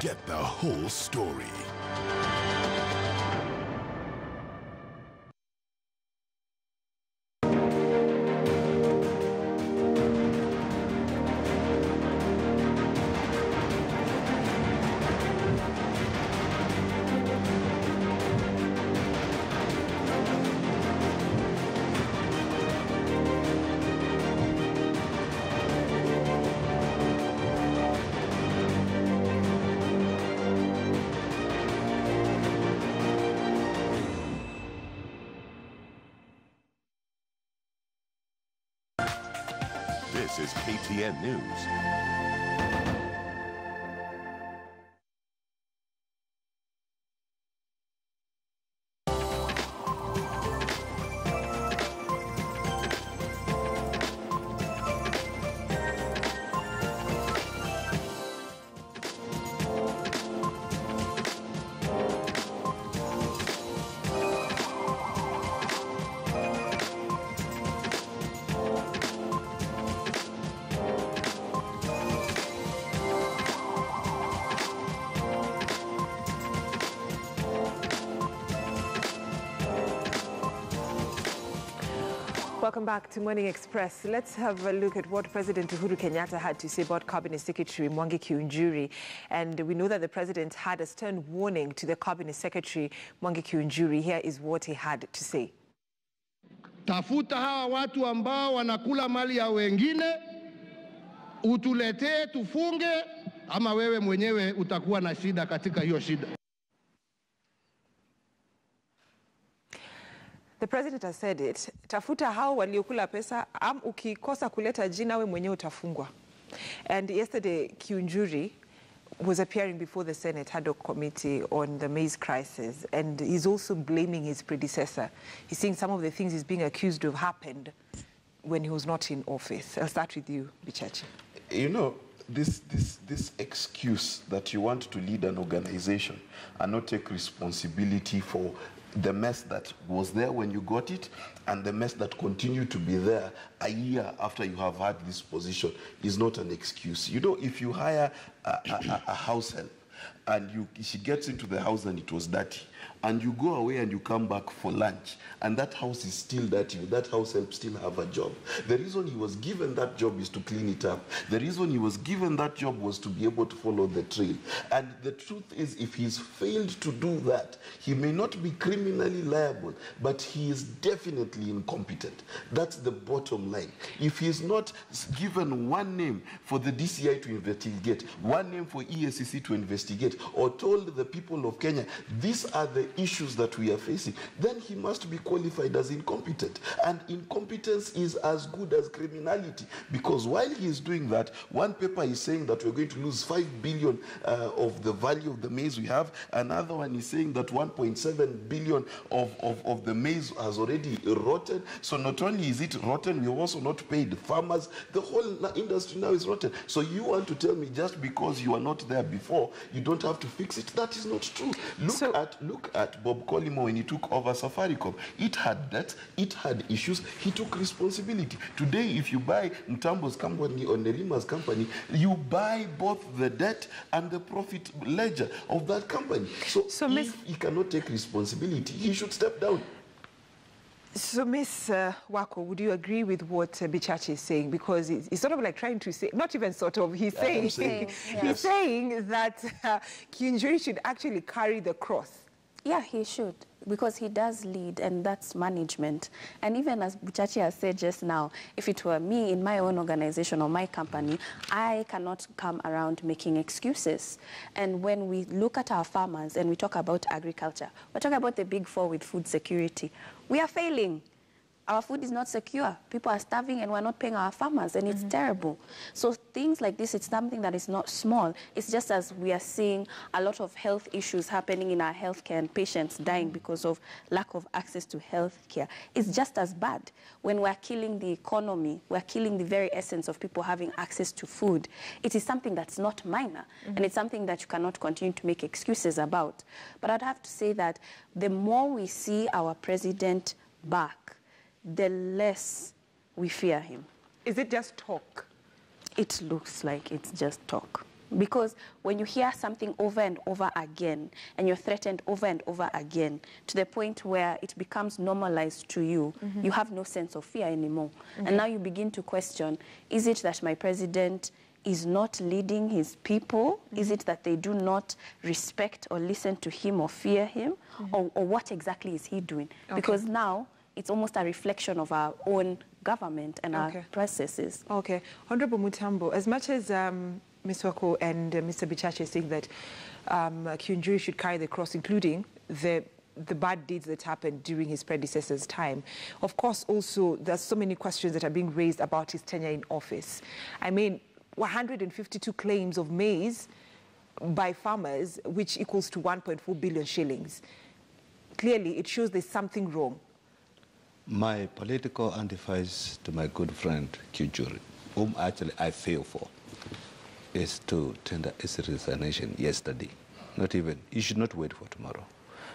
get the whole story. This is KTN News. Welcome back to Morning Express. Let's have a look at what President Uhuru Kenyatta had to say about Cabinet Secretary Mwangi Kiunjuri. And we know that the President had a stern warning to the Cabinet Secretary Mwangi Kiunjuri. Here is what he had to say. Tafuta hawa watu ambao wanakula mali ya wengine, utuletee tufunge, ama wewe mwenyewe utakuwa na shida katika hiyo shida. The President has said it. Tafuta hao waliokula pesa, ukikosa kuleta jina we mwenyewe utafungwa. And yesterday, Kiunjuri was appearing before the Senate ad hoc committee on the maize crisis, and he's also blaming his predecessor. He's saying some of the things he's being accused of happened when he was not in office. I'll start with you, Bichachi. You know, this excuse that you want to lead an organization and not take responsibility for the mess that was there when you got it and the mess that continued to be there a year after you have had this position is not an excuse. You know, if you hire a house help and she gets into the house and it was dirty, and you go away and you come back for lunch, and that house is still dirty, that house help still have a job. The reason he was given that job is to clean it up. The reason he was given that job was to be able to follow the trail. And the truth is, if he's failed to do that, he may not be criminally liable, but he is definitely incompetent. That's the bottom line. If he's not given one name for the DCI to investigate, one name for EACC to investigate, or told the people of Kenya, these are the issues that we are facing, then he must be qualified as incompetent. And incompetence is as good as criminality, because while he is doing that, one paper is saying that we're going to lose 5 billion of the value of the maize we have. Another one is saying that 1.7 billion of the maize has already rotten. So not only is it rotten, we have also not paid farmers. The whole industry now is rotten. So you want to tell me just because you are not there before, you don't have to fix it? That is not true. Look at Bob Collymore when he took over Safaricom. It had debt, it had issues, he took responsibility. Today, if you buy Mtambo's company or Nerima's company, you buy both the debt and the profit ledger of that company. So if he cannot take responsibility, he should step down. So, Ms. Wako, would you agree with what Bichachi is saying? Because it's sort of like trying to say, not even sort of, he's saying, he's saying that Kiunjuri should actually carry the cross. Yeah, he should, because he does lead, and that's management. And even as Bichachi has said just now, if it were me in my own organization or my company, I cannot come around making excuses. And when we look at our farmers and we talk about agriculture, we're talking about the big four with food security. We are failing. Our food is not secure. People are starving and we're not paying our farmers, and it's terrible. So things like this, it's something that is not small. It's just as we are seeing a lot of health issues happening in our healthcare and patients dying because of lack of access to healthcare. It's just as bad. When we're killing the economy, we're killing the very essence of people having access to food. It is something that's not minor, and it's something that you cannot continue to make excuses about. But I'd have to say that the more we see our president back, the less we fear him. Is it just talk? It looks like it's just talk. Because when you hear something over and over again, and you're threatened over and over again, to the point where it becomes normalized to you, you have no sense of fear anymore. And now you begin to question, is it that my president is not leading his people? Is it that they do not respect or listen to him or fear him? Or what exactly is he doing? Because now it's almost a reflection of our own government and our processes. Okay. Honorable Mutambo, as much as Ms. Wako and Mr. Bichache saying that Kiunjuri should carry the cross, including the bad deeds that happened during his predecessor's time. Of course, also, there's so many questions that are being raised about his tenure in office. I mean, 152 claims of maize by farmers, which equals to 1.4 billion shillings. Clearly, it shows there's something wrong. My political advice to my good friend Kiunjuri, whom actually I feel for, is to tender his resignation yesterday. Not even, you should not wait for tomorrow.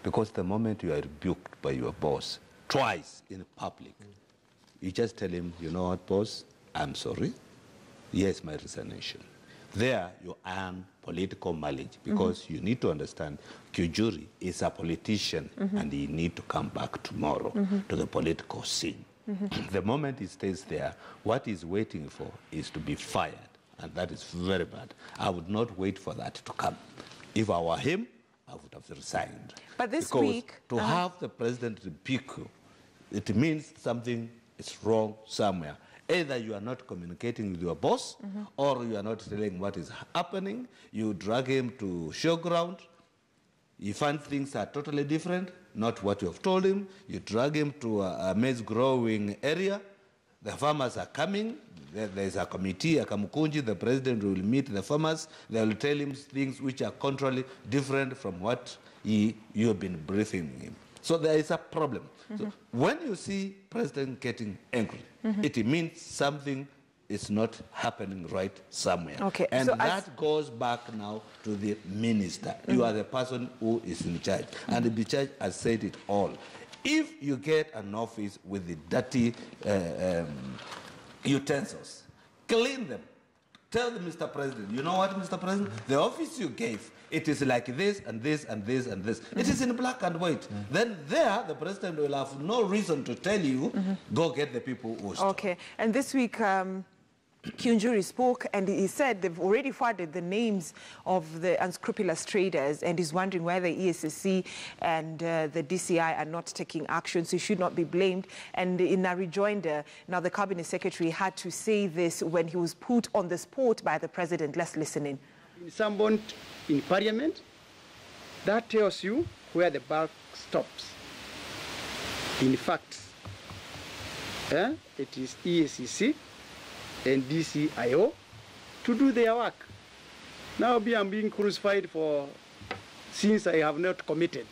Because the moment you are rebuked by your boss, twice in public, you just tell him, you know what, boss, I'm sorry. Yes, my resignation. There you earn political mileage, because you need to understand Kiunjuri is a politician and he need to come back tomorrow to the political scene. The moment he stays there, what he's waiting for is to be fired. And that is very bad. I would not wait for that to come. If I were him, I would have resigned. But this because week... to have the president rebuke you, it means something is wrong somewhere. Either you are not communicating with your boss, or you are not telling what is happening. You drag him to showground. You find things are totally different, not what you have told him. You drag him to a maize growing area. The farmers are coming. There is a committee, a Kamukunji. The president will meet the farmers. They will tell him things which are contrarily different from what you have been briefing him. So there is a problem. So when you see president getting angry, it means something is not happening right somewhere. Okay. And so that goes back now to the minister. You are the person who is in charge. And the charge has said it all. If you get an office with the dirty utensils, clean them. Tell the Mr. President, you know what, Mr. President? The office you gave, it is like this and this and this and this. It is in black and white. Then there, the president will have no reason to tell you, go get the people who stole. Okay. And this week, Kiunjuri spoke and he said they've already forwarded the names of the unscrupulous traders, and he's wondering why the ESSC and the DCI are not taking action, so he should not be blamed. And in a rejoinder, now the cabinet secretary had to say this when he was put on the spot by the president. Let's listen in. Someone in parliament, that tells you where the buck stops. In fact, it is ESCC and DCIO to do their work. Now I'm being crucified for sins I have not committed.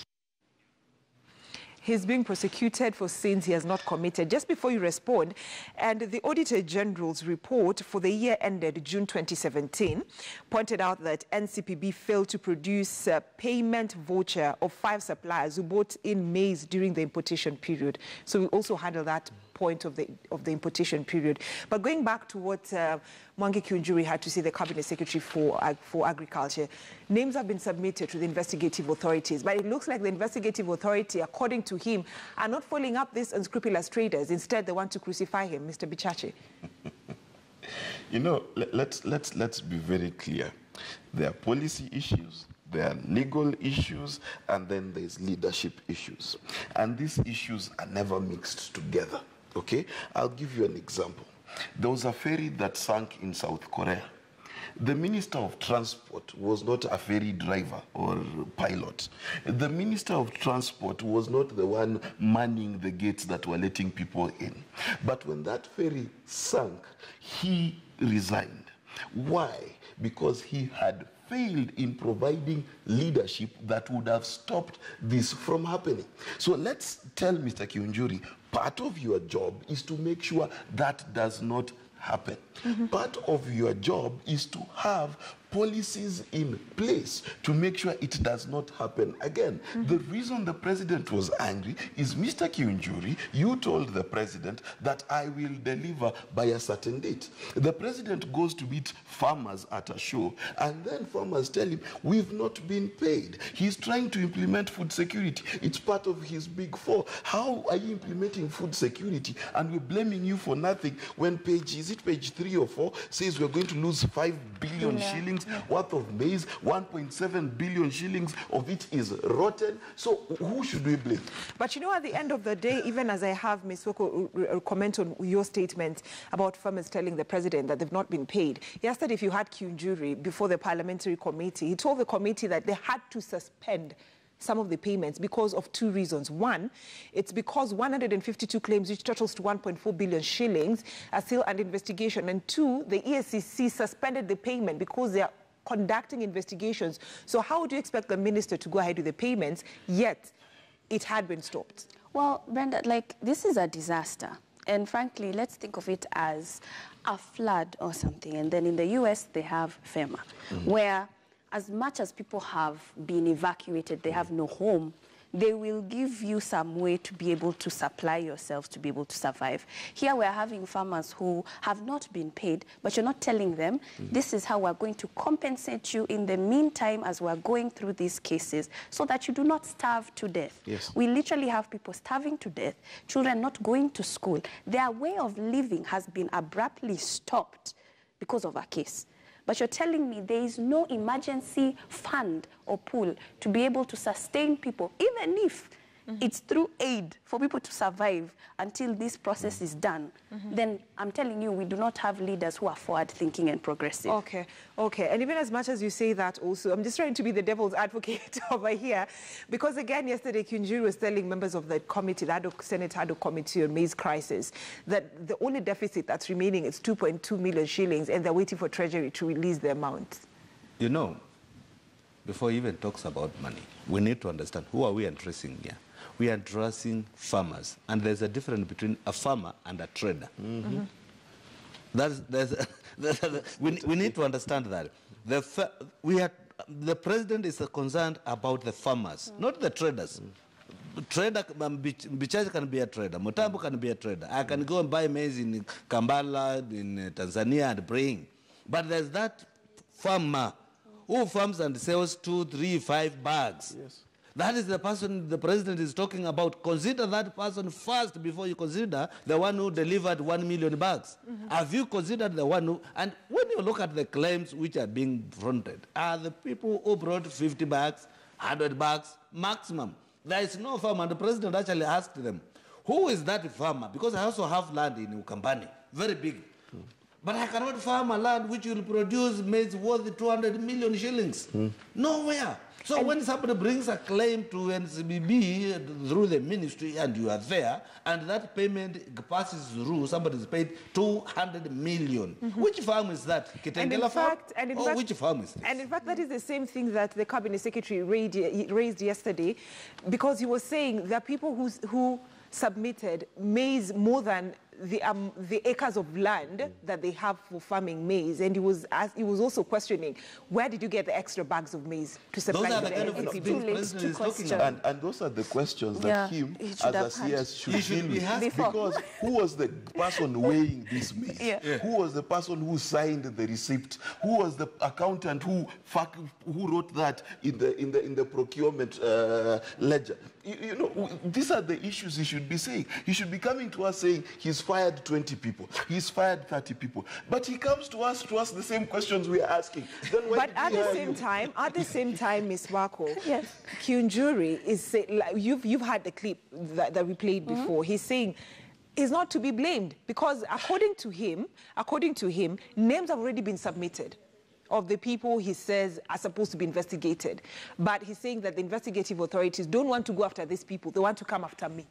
He's being prosecuted for sins he has not committed. Just before you respond, and the Auditor General's report for the year ended June 2017 pointed out that NCPB failed to produce a payment voucher of 5 suppliers who bought in maize during the importation period. So we also handle that point of the importation period. But going back to what Mwangi Kiunjuri had to say, the Cabinet Secretary for Agriculture, names have been submitted to the investigative authorities, but it looks like the investigative authority, according to him, are not following up these unscrupulous traders. Instead, they want to crucify him. Mr. Bichache. You know, let's be very clear. There are policy issues, there are legal issues, and then there's leadership issues. And these issues are never mixed together. Okay, I'll give you an example. There was a ferry that sank in South Korea. The Minister of Transport was not a ferry driver or pilot. The Minister of Transport was not the one manning the gates that were letting people in. But when that ferry sank, he resigned. Why? Because he had failed in providing leadership that would have stopped this from happening. So let's tell Mr. Kiunjuri, part of your job is to make sure that does not happen. Part of your job is to have policies in place to make sure it does not happen again. The reason the president was angry is, Mr. Kiunjuri, you told the president that I will deliver by a certain date. The president goes to meet farmers at a show, and then farmers tell him, we've not been paid. He's trying to implement food security. It's part of his big four. How are you implementing food security and we're blaming you for nothing when page 3 or 4 says we're going to lose 5 billion shillings worth of maize, 1.7 billion shillings of it is rotten. So who should we blame? But you know, at the end of the day, even as I have Ms. Woko comment on your statement about farmers telling the president that they've not been paid. Yesterday, if you had Kiunjuri before the parliamentary committee, he told the committee that they had to suspend some of the payments because of 2 reasons. One, it's because 152 claims, which totals to 1.4 billion shillings, are still under investigation. And 2, the ESCC suspended the payment because they are conducting investigations. So how would you expect the minister to go ahead with the payments, yet it had been stopped? Well, Brenda, like, this is a disaster. And frankly, let's think of it as a flood or something. And then in the US, they have FEMA, where as much as people have been evacuated, they have no home, they will give you some way to be able to supply yourselves to be able to survive. Here we're having farmers who have not been paid, but you're not telling them, this is how we're going to compensate you in the meantime as we're going through these cases so that you do not starve to death. Yes. We literally have people starving to death, children not going to school. Their way of living has been abruptly stopped because of a case. But you're telling me there is no emergency fund or pool to be able to sustain people, even if it's through aid for people to survive until this process is done. Then I'm telling you, we do not have leaders who are forward-thinking and progressive. Okay, okay. And even as much as you say that also, I'm just trying to be the devil's advocate over here. Because again, yesterday, Kiunjuri was telling members of the committee, the Senate ad hoc committee on maize crisis, that the only deficit that's remaining is 2.2 million shillings, and they're waiting for Treasury to release the amount. You know, before he even talks about money, we need to understand who are we addressing here. We are addressing farmers, and there's a difference between a farmer and a trader. We need to understand that. The president is concerned about the farmers, not the traders. Trader, Bichaji can be a trader, Mutambo can be a trader. I can go and buy maize in Kampala, in Tanzania, and bring. But there's that farmer who farms and sells 2, 3, 5 bags. Yes. That is the person the president is talking about. Consider that person first before you consider the one who delivered 1 million bags. Have you considered the one who... And when you look at the claims which are being fronted, are the people who brought 50 bags, 100 bags, maximum. There is no farmer. And the president actually asked them, who is that farmer? Because I also have land in Ukambani, very big. But I cannot farm a land which will produce maize worth 200 million shillings. Nowhere. So when somebody brings a claim to Sh5b through the ministry and you are there, and that payment passes through, somebody is paid 200 million. Which farm is that? Kitengela farm? Which farm is this? And in fact, that is the same thing that the cabinet secretary raised yesterday, because he was saying that people who submitted maize more than the acres of land that they have for farming maize, and he was also questioning, where did you get the extra bags of maize to supply? Those are the kind of things the president is talking about. And those are the questions that him, as a CS, should deal with. Because who was the person weighing this maize? Who was the person who signed the receipt? Who was the accountant who wrote that in the procurement ledger? You know, these are the issues he should be saying. He should be coming to us saying he's fired 20 people, he's fired 30 people. But he comes to ask the same questions we are asking. Then but at the same time, Ms. Wako, Kiunjuri is saying, like, you've had the clip that we played before. He's saying he's not to be blamed because according to him, names have already been submitted of the people he says are supposed to be investigated. But he's saying that the investigative authorities don't want to go after these people. They want to come after me.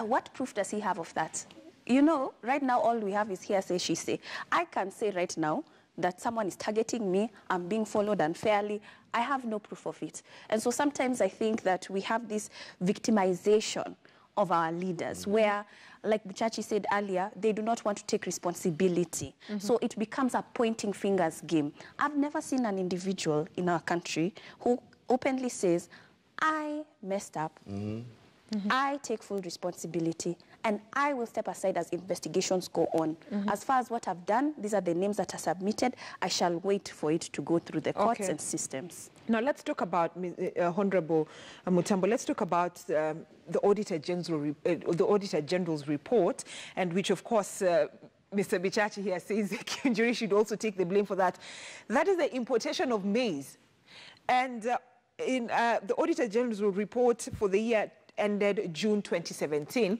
What proof does he have of that? You know, right now all we have is hearsay, she say. I can say right now that someone is targeting me, I'm being followed unfairly. I have no proof of it. And so sometimes I think that we have this victimization of our leaders, where, like Buchachi said earlier, they do not want to take responsibility. So it becomes a pointing fingers game. I've never seen an individual in our country who openly says, I messed up, I take full responsibility, and I will step aside as investigations go on. As far as what I've done, these are the names that are submitted. I shall wait for it to go through the courts and systems. Now, let's talk about, Honorable Mutambo, let's talk about the Auditor General's report, and which, of course, Mr. Bichachi here says the jury should also take the blame for that. That is the importation of maize. And in the Auditor General's report for the year ended June 2017,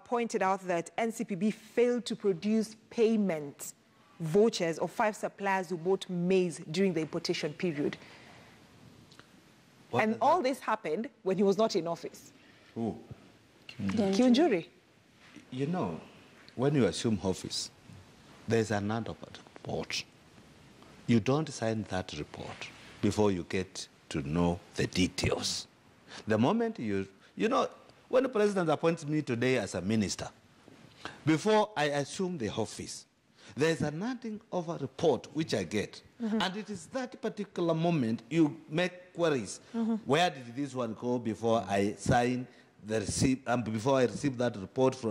pointed out that NCPB failed to produce payment vouchers of 5 suppliers who bought maize during the importation period. And all this happened when he was not in office. Who? Kiunjuri. You know, when you assume office, there's another report. You don't sign that report before you get to know the details. The moment you know, when the president appoints me today as a minister, before I assume the office, there's a handing of a report which I get. And it is that particular moment you make queries. Where did this one go before I sign the receipt, before I receive that report from